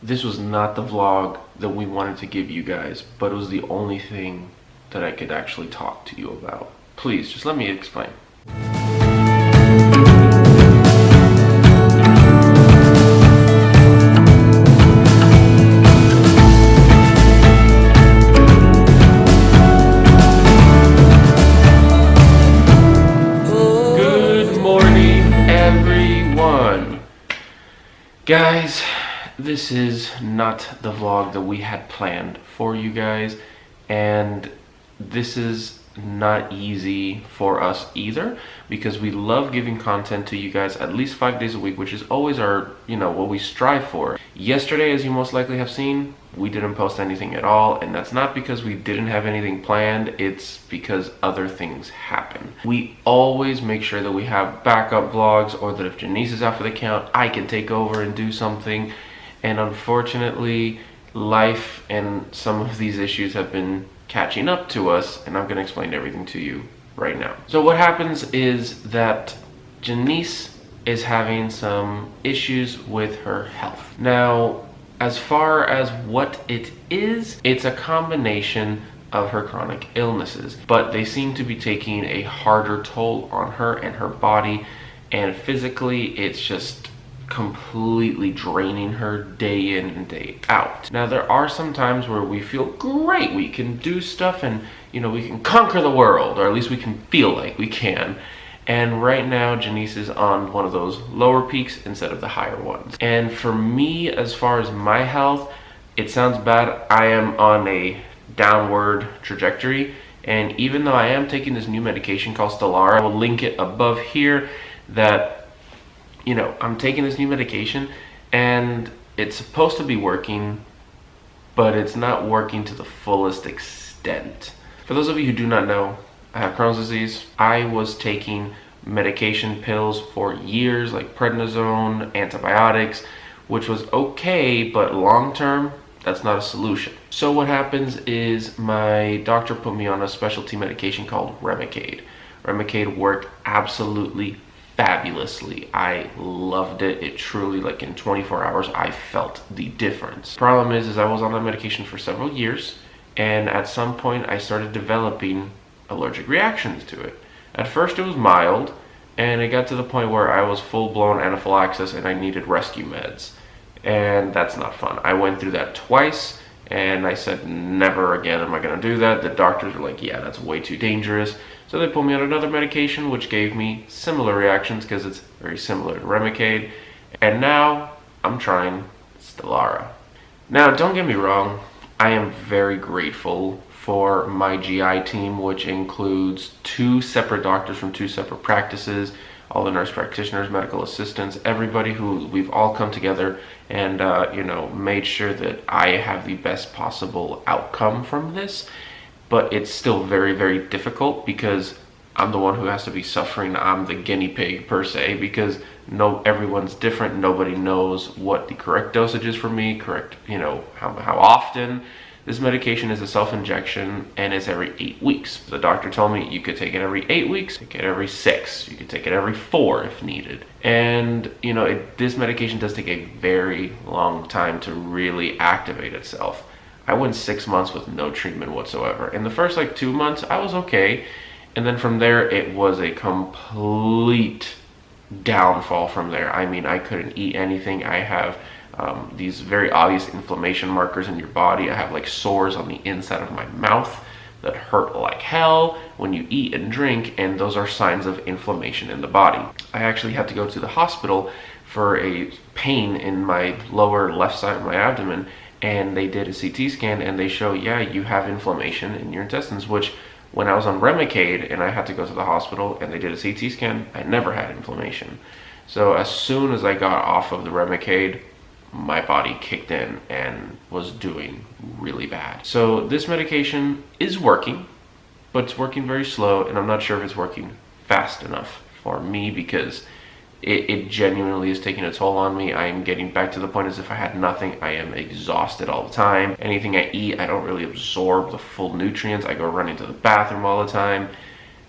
This was not the vlog that we wanted to give you guys, but it was the only thing that I could actually talk to you about. Please, just let me explain. Good morning, everyone. Guys, this is not the vlog that we had planned for you guys, and this is not easy for us either, because we love giving content to you guys at least 5 days a week, which is always our, what we strive for. Yesterday, as you most likely have seen, we didn't post anything at all, and that's not because we didn't have anything planned, it's because other things happen. We always make sure that we have backup vlogs, or that if Janiece is out for the count, I can take over and do something. And unfortunately, life and some of these issues have been catching up to us, and I'm going to explain everything to you right now. So what happens is that Janiece is having some issues with her health. Now, as far as what it is, it's a combination of her chronic illnesses, but they seem to be taking a harder toll on her and her body, and physically it's just completely draining her day in and day out. Now, there are some times where we feel great, we can do stuff, and we can conquer the world, or at least we can feel like we can. And right now, Janiece is on one of those lower peaks instead of the higher ones. And for me, as far as my health, it sounds bad, I am on a downward trajectory. And even though I am taking this new medication called Stellara, I will link it above here, that I'm taking this new medication and it's supposed to be working, but it's not working to the fullest extent. For those of you who do not know, I have Crohn's disease. I was taking medication pills for years, like prednisone, antibiotics, which was okay, but long term, that's not a solution. So what happens is my doctor put me on a specialty medication called Remicade. Remicade worked absolutely fabulously. I loved it. It truly, like in 24 hours, I felt the difference. Problem is I was on that medication for several years, and at some point I started developing allergic reactions to it. At first it was mild, and it got to the point where I was full-blown anaphylaxis and I needed rescue meds. And that's not fun. I went through that twice, and I said, never again am I gonna do that. The doctors were like, yeah, that's way too dangerous. So they put me on another medication, which gave me similar reactions because it's very similar to Remicade. And now I'm trying Stellara. Now, don't get me wrong, I am very grateful for my GI team, which includes 2 separate doctors from 2 separate practices, all the nurse practitioners, medical assistants, everybody who we've all come together and made sure that I have the best possible outcome from this. But it's still very, very difficult because I'm the one who has to be suffering. I'm the guinea pig per se, because everyone's different. Nobody knows what the correct dosage is for me, how often. This medication is a self-injection and it's every 8 weeks. The doctor told me you could take it every 8 weeks, take it every 6, you could take it every 4 if needed. And this medication does take a very long time to really activate itself. I went 6 months with no treatment whatsoever. In the first 2 months, I was okay. And then from there, it was a complete downfall from there. I mean, I couldn't eat anything. I have these very obvious inflammation markers in your body. I have sores on the inside of my mouth that hurt like hell when you eat and drink, and those are signs of inflammation in the body. I actually had to go to the hospital for a pain in my lower left side of my abdomen, and they did a CT scan and they show, yeah, you have inflammation in your intestines, which when I was on Remicade and I had to go to the hospital and they did a CT scan, I never had inflammation. So as soon as I got off of the Remicade, my body kicked in and was doing really bad. So this medication is working, but it's working very slow, and I'm not sure if it's working fast enough for me because it genuinely is taking a toll on me. I am getting back to the point as if I had nothing. I am exhausted all the time. Anything I eat, I don't really absorb the full nutrients. I go running to the bathroom all the time,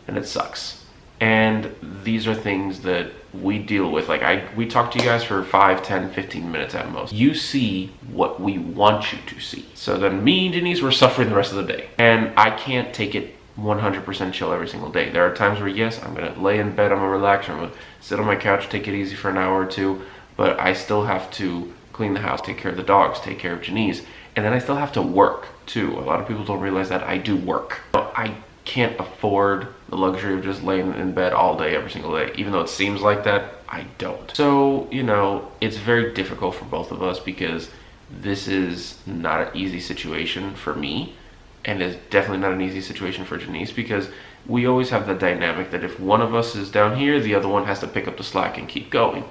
and it sucks. And these are things that we deal with. Like we talk to you guys for 5, 10, 15 minutes at most. You see what we want you to see. So then me and Janiece were suffering the rest of the day. And I can't take it 100% chill every single day. There are times where, yes, I'm gonna lay in bed, I'm gonna relax, I'm gonna sit on my couch, take it easy for an hour or two, but I still have to clean the house, take care of the dogs, take care of Janiece, and then I still have to work too. A lot of people don't realize that I do work. I can't afford the luxury of just laying in bed all day, every single day. Even though it seems like that, I don't. So, you know, it's very difficult for both of us because this is not an easy situation for me, and it's definitely not an easy situation for Janiece, because we always have the dynamic that if one of us is down here, the other one has to pick up the slack and keep going.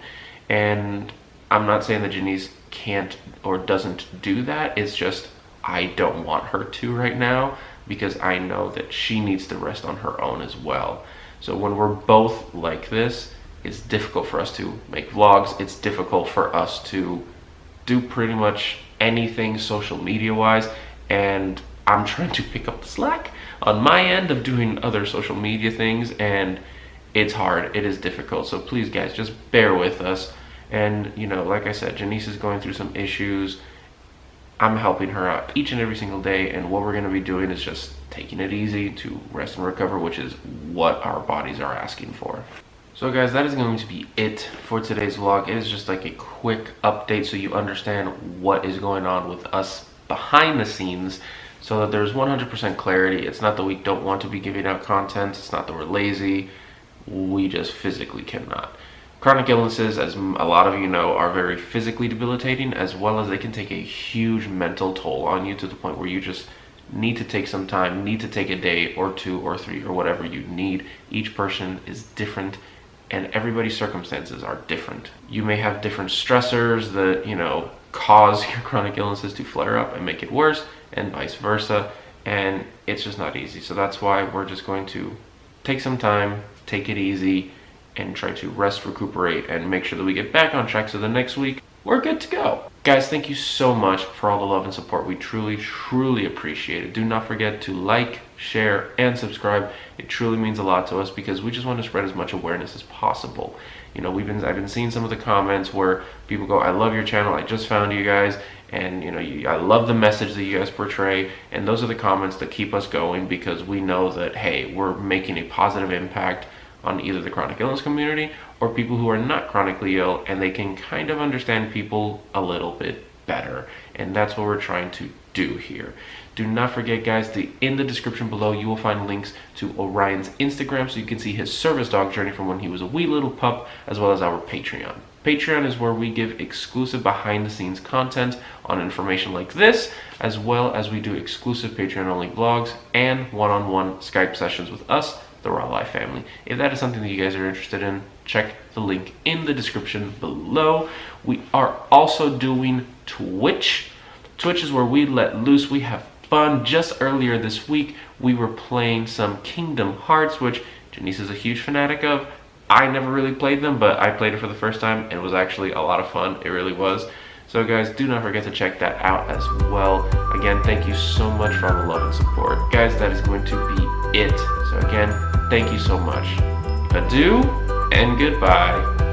And I'm not saying that Janiece can't or doesn't do that. It's just I don't want her to right now, because I know that she needs to rest on her own as well. So when we're both like this, it's difficult for us to make vlogs. It's difficult for us to do pretty much anything social media wise, and I'm trying to pick up the slack on my end of doing other social media things, and it's hard. It is difficult. So please guys, just bear with us. And you know, like I said, Janiece is going through some issues. I'm helping her out each and every single day, and what we're going to be doing is just taking it easy to rest and recover, which is what our bodies are asking for. So guys, that is going to be it for today's vlog. It is just like a quick update so you understand what is going on with us behind the scenes, so that there's 100% clarity. It's not that we don't want to be giving out content. It's not that we're lazy. We just physically cannot. Chronic illnesses, as a lot of you know, are very physically debilitating, as well as they can take a huge mental toll on you, to the point where you just need to take some time, need to take a day or 2 or 3 or whatever you need. Each person is different, and everybody's circumstances are different. You may have different stressors that, you know, cause your chronic illnesses to flare up and make it worse, and vice versa, and it's just not easy. So that's why we're just going to take some time, take it easy, and try to rest, recuperate, and make sure that we get back on track so the next week we're good to go. Guys, thank you so much for all the love and support. We truly, truly appreciate it. Do not forget to like, share, and subscribe. It truly means a lot to us, because we just want to spread as much awareness as possible. You know, I've been seeing some of the comments where people go, I love your channel, I just found you guys, and you know, I love the message that you guys portray. And those are the comments that keep us going, because we know that, hey, we're making a positive impact on either the chronic illness community or people who are not chronically ill, and they can kind of understand people a little bit better. And that's what we're trying to do here. Do not forget, guys, in the description below you will find links to Orion's Instagram, so you can see his service dog journey from when he was a wee little pup, as well as our Patreon. Patreon is where we give exclusive behind the scenes content on information like this, as well as we do exclusive Patreon only vlogs and one-on-one Skype sessions with us, the Raw Life family. If that is something that you guys are interested in, check the link in the description below. We are also doing Twitch. Twitch is where we let loose, we have fun. Just earlier this week, we were playing some Kingdom Hearts, which Janiece is a huge fanatic of. I never really played them, but I played it for the first time, and it was actually a lot of fun. It really was. So guys, do not forget to check that out as well. Again, thank you so much for all the love and support. Guys, that is going to be it. So again, thank you so much. Adieu and goodbye.